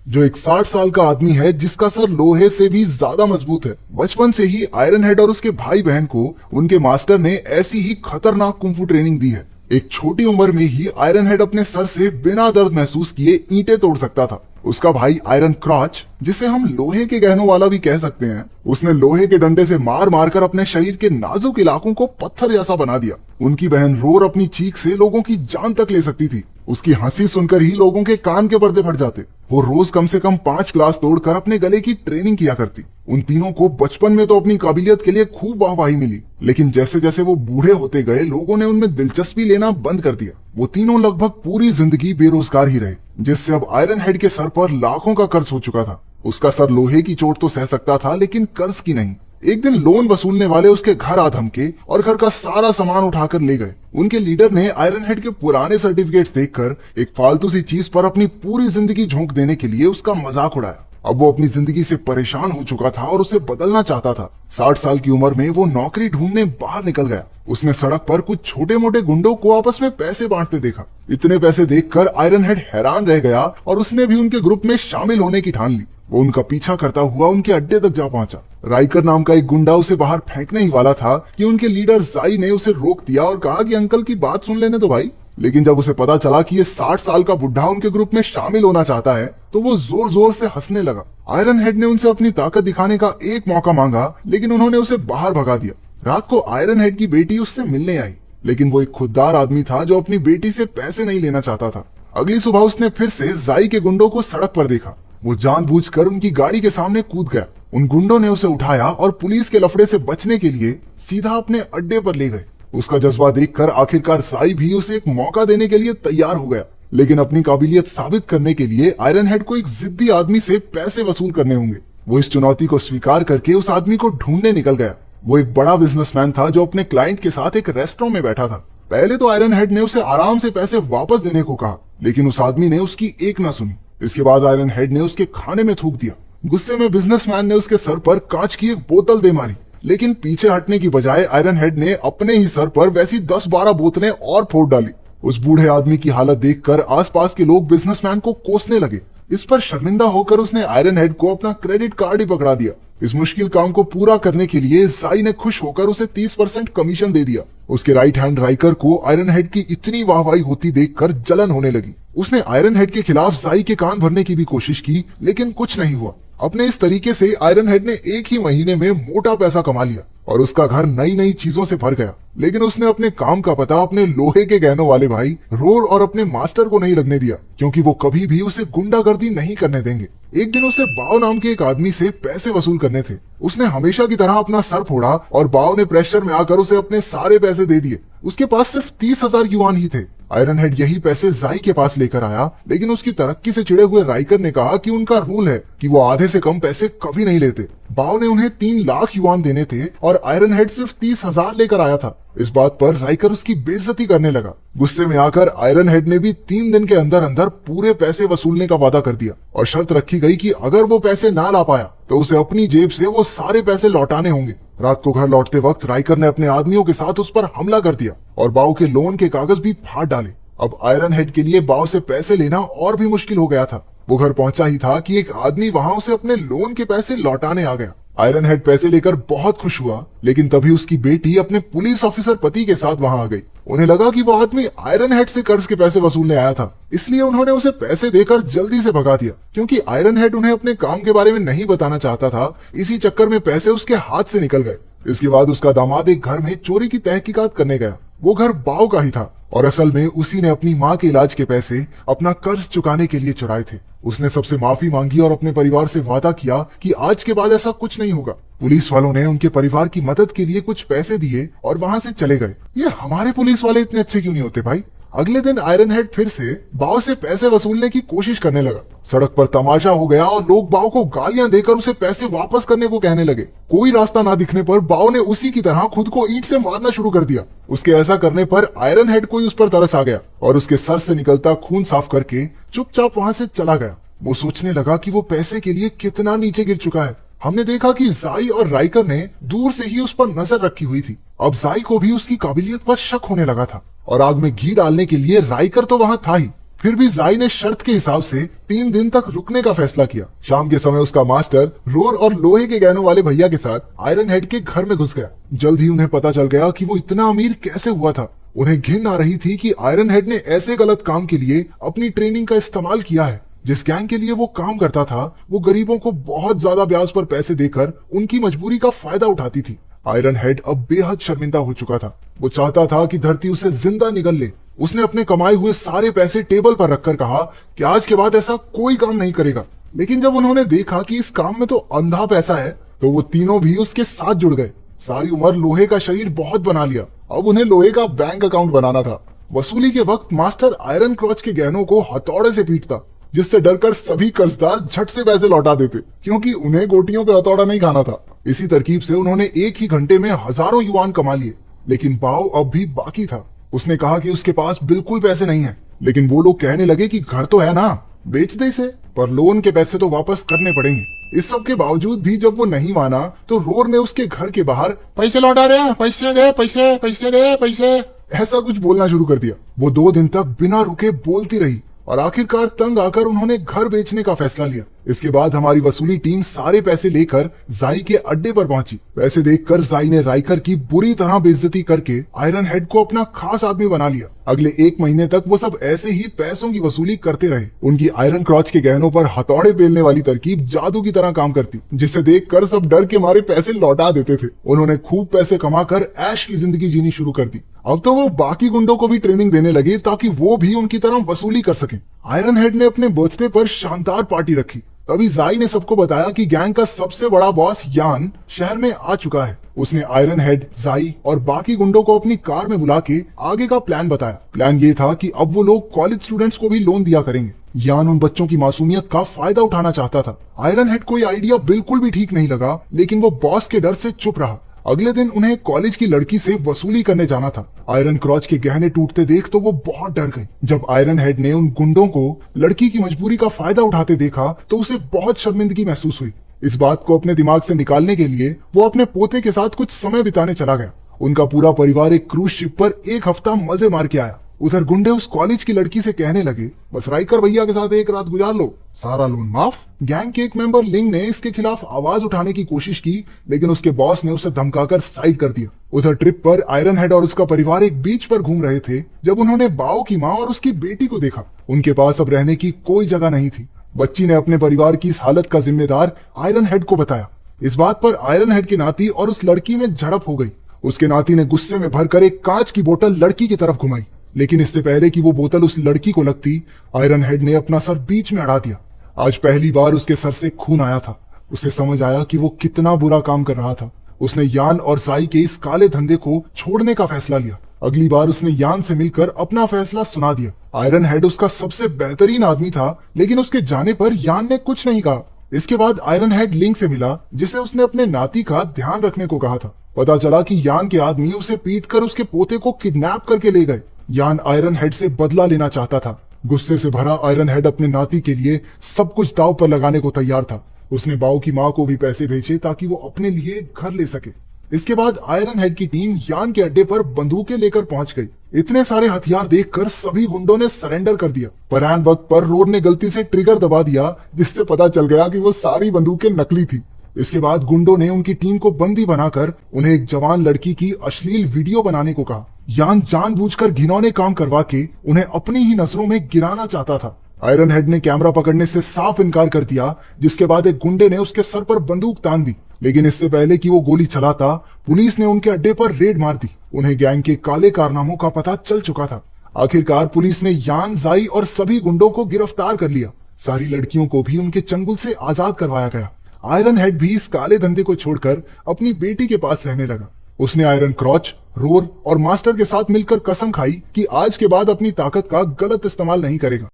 जो एक 60 साल का आदमी है जिसका सर लोहे से भी ज्यादा मजबूत है। बचपन से ही आयरन हेड और उसके भाई बहन को उनके मास्टर ने ऐसी ही खतरनाक कुंफू ट्रेनिंग दी है। एक छोटी उम्र में ही आयरन हेड अपने सर से बिना दर्द महसूस किए ईंटें तोड़ सकता था। उसका भाई आयरन क्रॉच, जिसे हम लोहे के गहनों वाला भी कह सकते हैं, उसने लोहे के डंडे से मार मारकर अपने शरीर के नाजुक इलाकों को पत्थर जैसा बना दिया। उनकी बहन रोर अपनी चीख से लोगों की जान तक ले सकती थी। उसकी हंसी सुनकर ही लोगों के कान के पर्दे फट जाते। वो रोज कम से कम 5 क्लास तोड़कर अपने गले की ट्रेनिंग किया करती। उन तीनों को बचपन में तो अपनी काबिलियत के लिए खूब वाहवाही मिली, लेकिन जैसे जैसे वो बूढ़े होते गए लोगों ने उनमें दिलचस्पी लेना बंद कर दिया। वो तीनों लगभग पूरी जिंदगी बेरोजगार ही रहे, जिससे अब आयरन हेड के सर पर लाखों का कर्ज हो चुका था। उसका सर लोहे की चोट तो सह सकता था, लेकिन कर्ज की नहीं। एक दिन लोन वसूलने वाले उसके घर आ धमके और घर का सारा सामान उठाकर ले गए। उनके लीडर ने आयरन हेड के पुराने सर्टिफिकेट्स देखकर एक फालतू सी चीज पर अपनी पूरी जिंदगी झोंक देने के लिए उसका मजाक उड़ाया। अब वो अपनी जिंदगी से परेशान हो चुका था और उसे बदलना चाहता था। 60 साल की उम्र में वो नौकरी ढूंढने बाहर निकल गया। उसने सड़क पर कुछ छोटे मोटे गुंडों को आपस में पैसे बांटते देखा। इतने पैसे देखकर आयरन हेड हैरान रह गया और उसने भी उनके ग्रुप में शामिल होने की ठान ली। वो उनका पीछा करता हुआ उनके अड्डे तक जा पहुंचा। राइकर नाम का एक गुंडा उसे बाहर फेंकने ही वाला था कि उनके लीडर जाई ने उसे रोक दिया और कहा कि अंकल की बात सुन लेने दो भाई। लेकिन जब उसे पता चला कि ये 60 साल का बुढ़ा उनके ग्रुप में शामिल होना चाहता है, तो वो जोर जोर से हंसने लगा। आयरन हेड ने उनसे अपनी ताकत दिखाने का एक मौका मांगा, लेकिन उन्होंने उसे बाहर भगा दिया। रात को आयरन हेड की बेटी उससे मिलने आई, लेकिन वो एक खुददार आदमी था जो अपनी बेटी से पैसे नहीं लेना चाहता था। अगली सुबह उसने फिर से जाई के गुंडों को सड़क पर देखा। वो जानबूझकर उनकी गाड़ी के सामने कूद गया। उन गुंडों ने उसे उठाया और पुलिस के लफड़े से बचने के लिए सीधा अपने अड्डे पर ले गए। उसका जज्बा देखकर आखिरकार जाई भी उसे एक मौका देने के लिए तैयार हो गया, लेकिन अपनी काबिलियत साबित करने के लिए आयरन हेड को एक जिद्दी आदमी से पैसे वसूल करने होंगे। वो इस चुनौती को स्वीकार करके उस आदमी को ढूंढने निकल गया। वो एक बड़ा बिजनेसमैन था जो अपने क्लाइंट के साथ एक रेस्टोरेंट में बैठा था। पहले तो आयरन हेड ने उसे आराम से पैसे वापस देने को कहा, लेकिन उस आदमी ने उसकी एक न सुनी। इसके बाद आयरन हेड ने उसके खाने में थूक दिया। गुस्से में बिजनेसमैन ने उसके सर पर कांच की एक बोतल दे मारी, लेकिन पीछे हटने की बजाय आयरन हेड ने अपने ही सर पर वैसी 10-12 बोतलें और फोड़ डाली। उस बूढ़े आदमी की हालत देखकर आसपास के लोग बिजनेसमैन को कोसने लगे। इस पर शर्मिंदा होकर उसने आयरन हेड को अपना क्रेडिट कार्ड ही पकड़ा दिया। इस मुश्किल काम को पूरा करने के लिए जाई ने खुश होकर उसे 30% कमीशन दे दिया। उसके राइट हैंड राइकर को आयरन हेड की इतनी वाहवाही होती देखकर जलन होने लगी। उसने आयरन हेड के खिलाफ जाई के कान भरने की भी कोशिश की, लेकिन कुछ नहीं हुआ। अपने इस तरीके से आयरन हेड ने एक ही महीने में मोटा पैसा कमा लिया और उसका घर नई नई चीजों से भर गया। लेकिन उसने अपने काम का पता अपने लोहे के गहनों वाले भाई रोर और अपने मास्टर को नहीं लगने दिया, क्योंकि वो कभी भी उसे गुंडागर्दी नहीं करने देंगे। एक दिन उसे बाव नाम के एक आदमी से पैसे वसूल करने थे। उसने हमेशा की तरह अपना सर फोड़ा और बाव ने प्रेशर में आकर उसे अपने सारे पैसे दे दिए। उसके पास सिर्फ 30,000 युआन ही थे। आयरन हेड यही पैसे जाई के पास लेकर आया, लेकिन उसकी तरक्की से चिढ़े हुए राइकर ने कहा कि उनका रूल है कि वो आधे से कम पैसे कभी नहीं लेते। बाव ने उन्हें 3 लाख युआन देने थे और आयरन हेड सिर्फ 30,000 लेकर आया था। इस बात पर राइकर उसकी बेइज्जती करने लगा। गुस्से में आकर आयरन हेड ने भी 3 दिन के अंदर अंदर पूरे पैसे वसूलने का वादा कर दिया और शर्त रखी गई कि अगर वो पैसे ना ला पाया तो उसे अपनी जेब से वो सारे पैसे लौटाने होंगे। रात को घर लौटते वक्त राइकर ने अपने आदमियों के साथ उस पर हमला कर दिया और बाव के लोन के कागज भी फाड़ डाले। अब आयरन हेड के लिए बाव से पैसे लेना और भी मुश्किल हो गया था। वो घर पहुंचा ही था कि एक आदमी वहां उसे अपने लोन के पैसे लौटाने आ गया। आयरन हेड पैसे लेकर बहुत खुश हुआ, लेकिन तभी उसकी बेटी अपने पुलिस ऑफिसर पति के साथ वहां आ गई। उन्हें लगा कि वो आदमी आयरन हेड से कर्ज के पैसे वसूलने आया था, इसलिए उन्होंने उसे पैसे देकर जल्दी से भगा दिया। क्योंकि आयरन हेड उन्हें अपने काम के बारे में नहीं बताना चाहता था, इसी चक्कर में पैसे उसके हाथ से निकल गए। इसके बाद उसका दामाद एक घर में चोरी की तहकीकात करने गया। वो घर बाव का ही था और असल में उसी ने अपनी माँ के इलाज के पैसे अपना कर्ज चुकाने के लिए चुराए थे। उसने सबसे माफी मांगी और अपने परिवार से वादा किया कि आज के बाद ऐसा कुछ नहीं होगा। पुलिस वालों ने उनके परिवार की मदद के लिए कुछ पैसे दिए और वहां से चले गए। ये हमारे पुलिस वाले इतने अच्छे क्यों नहीं होते भाई। अगले दिन आयरन हेड फिर से बाव से पैसे वसूलने की कोशिश करने लगा। सड़क पर तमाशा हो गया और लोग बाव को गालियां देकर उसे पैसे वापस करने को कहने लगे। कोई रास्ता ना दिखने पर बाव ने उसी की तरह खुद को ईंट से मारना शुरू कर दिया। उसके ऐसा करने पर आयरन हेड को उस पर तरस आ गया और उसके सर से निकलता खून साफ करके चुपचाप वहां से चला गया। वो सोचने लगा कि वो पैसे के लिए कितना नीचे गिर चुका है। हमने देखा कि जाई और राइकर ने दूर से ही उस पर नजर रखी हुई थी। अब जाई को भी उसकी काबिलियत पर शक होने लगा था और आग में घी डालने के लिए राइकर तो वहां था ही, फिर भी जाई ने शर्त के हिसाब से 3 दिन तक रुकने का फैसला किया। शाम के समय उसका मास्टर रोर और लोहे के गहनों वाले भैया के साथ आयरन हेड के घर में घुस गया। जल्द ही उन्हें पता चल गया कि वो इतना अमीर कैसे हुआ था। उन्हें घिन आ रही थी कि आयरन हेड ने ऐसे गलत काम के लिए अपनी ट्रेनिंग का इस्तेमाल किया है। जिस गैंग के लिए वो काम करता था वो गरीबों को बहुत ज्यादा ब्याज पर पैसे देकर उनकी मजबूरी का फायदा उठाती थी। आयरन हेड अब बेहद शर्मिंदा हो चुका था। वो चाहता था कि धरती उसे जिंदा निगल ले। उसने अपने कमाए हुए सारे पैसे टेबल पर रखकर कहा कि आज के बाद ऐसा कोई काम नहीं करेगा। लेकिन जब उन्होंने देखा कि इस काम में तो अंधा पैसा है तो वो तीनों भी उसके साथ जुड़ गए। सारी उम्र लोहे का शरीर बहुत बना लिया, अब उन्हें लोहे का बैंक अकाउंट बनाना था। वसूली के वक्त मास्टर आयरन क्रॉच के गहनों को हथौड़े से पीटता, जिससे डरकर सभी कर्जदार झट से पैसे लौटा देते, क्योंकि उन्हें गोटियों पे हथौड़ा नहीं खाना था। इसी तरकीब से उन्होंने एक ही घंटे में हजारों युआन कमा लिए। लेकिन बाओ अब भी बाकी था। उसने कहा कि उसके पास बिल्कुल पैसे नहीं है। लेकिन वो लोग कहने लगे कि घर तो है ना, बेच दे इसे, पर लोन के पैसे तो वापस करने पड़ेंगे। इस सब के बावजूद भी जब वो नहीं माना तो रोर ने उसके घर के बाहर पैसे लौटा दे, पैसे दे, पैसे पैसे दे, पैसे, ऐसा कुछ बोलना शुरू कर दिया। वो 2 दिन तक बिना रुके बोलती रही और आखिरकार तंग आकर उन्होंने घर बेचने का फैसला लिया। इसके बाद हमारी वसूली टीम सारे पैसे लेकर जाई के अड्डे पर पहुंची। पैसे देखकर जाई ने राइकर की बुरी तरह बेइज्जती करके आयरन हेड को अपना खास आदमी बना लिया। अगले 1 महीने तक वो सब ऐसे ही पैसों की वसूली करते रहे। उनकी आयरन क्रॉच के गहनों पर हथौड़े बेलने वाली तरकीब जादू की तरह काम करती, जिसे देखकर सब डर के मारे पैसे लौटा देते थे। उन्होंने खूब पैसे कमाकर ऐश की जिंदगी जीनी शुरू कर दी। अब तो वो बाकी गुंडों को भी ट्रेनिंग देने लगे ताकि वो भी उनकी तरह वसूली कर सकें। आयरन हेड ने अपने बर्थडे पर शानदार पार्टी रखी। तभी जाई ने सबको बताया कि गैंग का सबसे बड़ा बॉस यान शहर में आ चुका है। उसने आयरन हेड, जाई और बाकी गुंडों को अपनी कार में बुला के आगे का प्लान बताया। प्लान ये था कि अब वो लोग कॉलेज स्टूडेंट्स को भी लोन दिया करेंगे। यान उन बच्चों की मासूमियत का फायदा उठाना चाहता था। आयरन हेड को ये आइडिया बिल्कुल भी ठीक नहीं लगा, लेकिन वो बॉस के डर से चुप रहा। अगले दिन उन्हें कॉलेज की लड़की से वसूली करने जाना था। आयरन क्रॉच के गहने टूटते देख तो वो बहुत डर गई। जब आयरन हेड ने उन गुंडों को लड़की की मजबूरी का फायदा उठाते देखा तो उसे बहुत शर्मिंदगी महसूस हुई। इस बात को अपने दिमाग से निकालने के लिए वो अपने पोते के साथ कुछ समय बिताने चला गया। उनका पूरा परिवार एक क्रूज शिप पर 1 हफ्ता मजे मार के आया। उधर गुंडे उस कॉलेज की लड़की से कहने लगे, बस राइकर भैया के साथ एक रात गुजार लो, सारा लोन माफ। गैंग के एक मेंबर लिंग ने इसके खिलाफ आवाज उठाने की कोशिश की, लेकिन उसके बॉस ने उसे धमकाकर साइड कर दिया। उधर ट्रिप पर आयरन हेड और उसका परिवार एक बीच पर घूम रहे थे जब उन्होंने बाओ की माँ और उसकी बेटी को देखा। उनके पास अब रहने की कोई जगह नहीं थी। बच्ची ने अपने परिवार की इस हालत का जिम्मेदार आयरन हेड को बताया। इस बात पर आयरन हेड की नाती और उस लड़की में झड़प हो गई। उसके नाती ने गुस्से में भरकर एक कांच की बोतल लड़की की तरफ घुमाई, लेकिन इससे पहले कि वो बोतल उस लड़की को लगती, आयरन हेड ने अपना सर बीच में अड़ा दिया। आज पहली बार उसके सर से खून आया था। उसे समझ आया कि वो कितना बुरा काम कर रहा था। उसने यान और जाई के इस काले धंधे को छोड़ने का फैसला लिया। अगली बार उसने यान से मिलकर अपना फैसला सुना दिया। आयरन हेड उसका सबसे बेहतरीन आदमी था, लेकिन उसके जाने पर यान ने कुछ नहीं कहा। इसके बाद आयरन हेड लिंग से मिला, जिसे उसने अपने नाती का ध्यान रखने को कहा था। पता चला कि यान के आदमी उसे पीटकर उसके पोते को किडनैप करके ले गए। यान आयरन हेड से बदला लेना चाहता था। गुस्से से भरा आयरन हेड अपने नाती के लिए सब कुछ दांव पर लगाने को तैयार था। उसने बाओ की माँ को भी पैसे भेजे ताकि वो अपने लिए घर ले सके। इसके बाद आयरन हेड की टीम यान के अड्डे पर बंदूकें लेकर पहुंच गई। इतने सारे हथियार देखकर सभी गुंडों ने सरेंडर कर दिया, पर ऐन वक्त पर रोर ने गलती से ट्रिगर दबा दिया, जिससे पता चल गया कि वो सारी बंदूकें नकली थी। इसके बाद गुंडों ने उनकी टीम को बंदी बनाकर उन्हें एक जवान लड़की की अश्लील वीडियो बनाने को कहा। यान जानबूझकर घिनौने काम करवा के उन्हें अपनी ही नजरों में गिराना चाहता था। आयरन हेड ने कैमरा पकड़ने से साफ इनकार कर दिया, जिसके बाद एक गुंडे ने उसके सर पर बंदूक तान दी। लेकिन इससे पहले कि वो गोली चलाता, पुलिस ने उनके अड्डे पर रेड मार दी। उन्हें गैंग के काले कारनामों का पता चल चुका था। आखिरकार पुलिस ने यान, जाई और सभी गुंडों को गिरफ्तार कर लिया। सारी लड़कियों को भी उनके चंगुल से आजाद करवाया गया। आयरन हेड भी इस काले धंधे को छोड़कर अपनी बेटी के पास रहने लगा। उसने आयरन क्रॉच, रोर और मास्टर के साथ मिलकर कसम खाई कि आज के बाद अपनी ताकत का गलत इस्तेमाल नहीं करेगा।